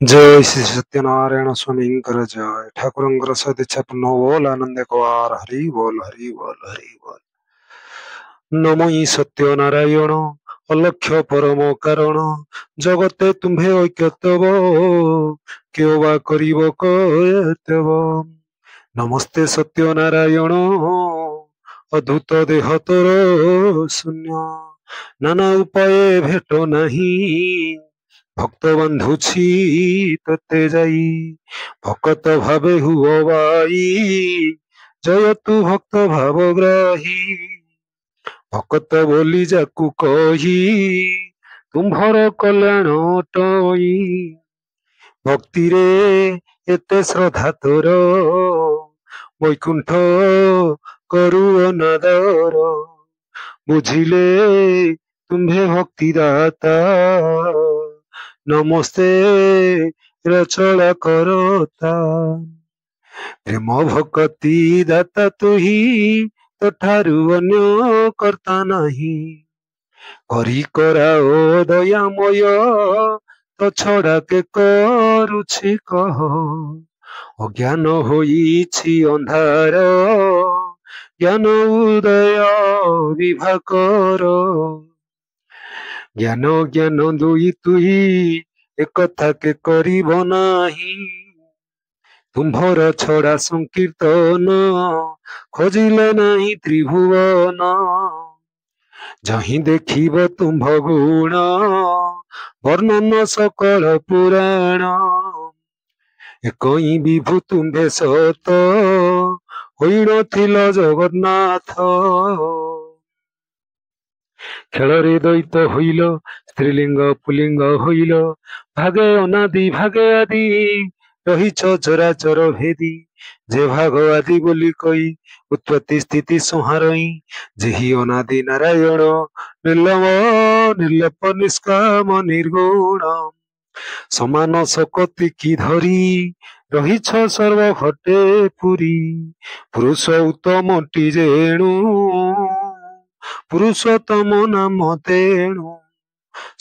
जय श्री सत्यनारायण स्वामींकर जय ठाकुरंकर सदिच्छा पूर्ण बोल आनंद कुमार हरि बोल हरि बोल हरि बोल। नमोई सत्यनारायण अलक्ष्य परम कारण जगते तुम्हे ऐक्यतव क्यों बा करिब कयतव। नमस्ते सत्यनारायण अद्भुत देह तोर शून्य नाना उपाय भेट नाही भक्त बांधुछि तते जाई भक्त भावे हुओ बाई जय तु भक्त भावग्राही भक्त बोली जाकु कही तुम्भर कल्याण टई भक्ति रे एते श्रद्धा तोर वैकुंठ करू अनादर बुझिले तुम्भे भक्ति दाता नमस्ते रचना करता प्रेम भक्ति दाता तुही तोठारु अन्य कर्ता नाही करी कराओ दयामय तो छड़ा के करुछि कह अज्ञान होइछि अंधार ज्ञान उदय विभाकर ज्ञान ज्ञान दुई तुही एकथा के करिब नाही तुम्भर छड़ा संकीर्तन खोजिले नाही त्रिभुवन जहीं देखिब तुम्भ गुण वर्णन सकल पुराण एकई विभु तुम्भे सत होइनथिल जगन्नाथ खेଳରେ द्वैत হইল স্ত্রীলিঙ্গ পুলিঙ্গ হইল ভাগে অনাদি ভাগে আদি রহিছ চরাচর ভেদি যে ভাগ আদি বলি কই উৎপত্তি স্থিতি সংহারই যেহি অনাদি নারায়ণ নির্লম নির্লেপ নিষ্কাম নির্গুণ সমান শকতি কি ধরি রহিছ সর্ব ঘটে পুরী পুরুষ উত্তমটি যেণু पुरुषोत्तम नाम तेणु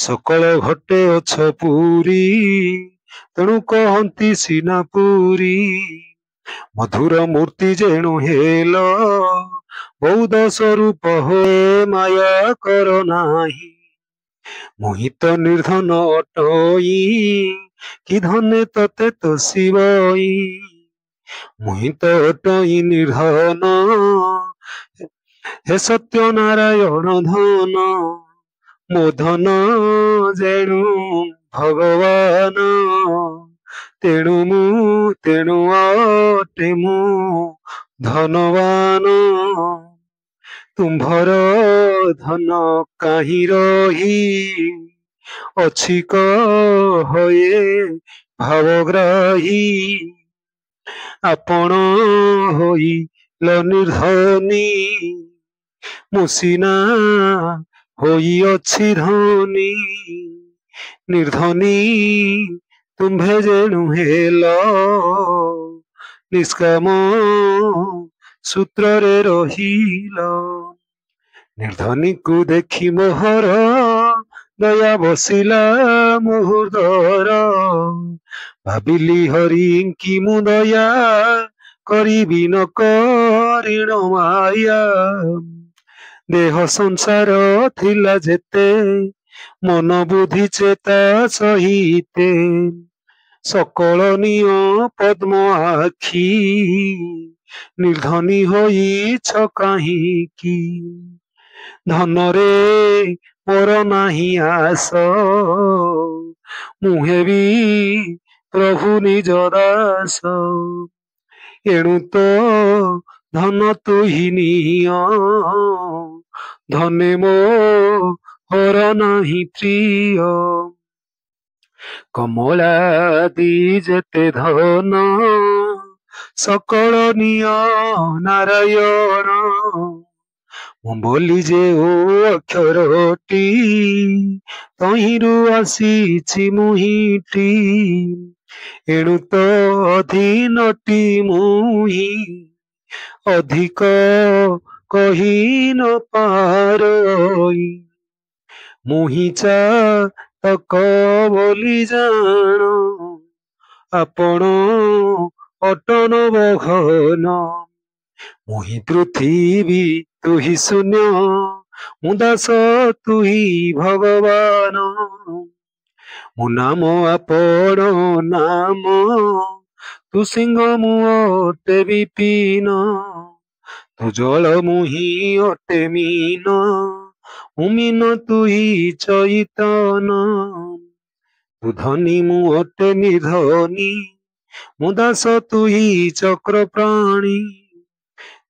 सकल घटे अछ पुरी तेणु कहती सीना पुरी मधुर मूर्ति जेणु हेल बौद्ध स्वरूप हो माया कर नाही मोहित निर्धन अटई कि धने तते तो शिवई मोहित अटई निर्धन हे सत्य नारायण धन मो धन जेणु भगवान तेणु अटे मु धनवान तुम्भर धन काहि रही अछि कहे भावग्राही आपण होइल निर्धनी मुसिना होई अछि धनी निर्धनी तुम्भे जेणु हेल निष्काम सूत्र रे रहिल निर्धनी को देखी मोहर दया बसिला मुहुर्दर भाबिली हरि कि मु दया करिबि न करिण माया देह संसार थिला जेते मन बुद्धि चेता सहिते सकल निय पद्म आखी निर्धनी होइछ काहिकी धन रे मोर नाही आस मुहेबी प्रभु निज दास एणु तो धन तुहि निय धने मो हर नाही प्रिय कमलादि जेते धन सकल निय नारायण मु बोली जे ओ अक्षरटी तहिरु आसीछि मुहिटी एणु तो अधीनटी मुहि अधिक कही न पारई मुहि चातक बोली जान आपण ଅଟନ ବଘନ ମୁହିଁ ପୃଥିବୀ ତୁହି ଶୂନ୍ୟ ମୁଁ ଦାସ ତୁହି ଭଗବାନ ମୋ ନାମ ଆପଣ ନାମ ତୁ ସିଂହ ମୁଁ ଅଟେ ବିପିନ ତୁ ଜଳ ମୁହିଁ ଅଟେ ମୀନ ମୁଁ ମୀନ ତୁହି ଚୈତନ ତୁ ଧନୀ ମୁଁ ଅଟେ ନିଧନୀ ମୁଁ ଦାସ ତୁହି ଚକ୍ର ପ୍ରାଣୀ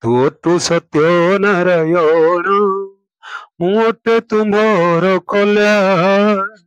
ତୁ ଅଟୁ ସତ୍ୟ ନାରାୟଣ ମୁଁ ଅଟେ ତୁମ୍ଭର କଲ୍ୟାଣ।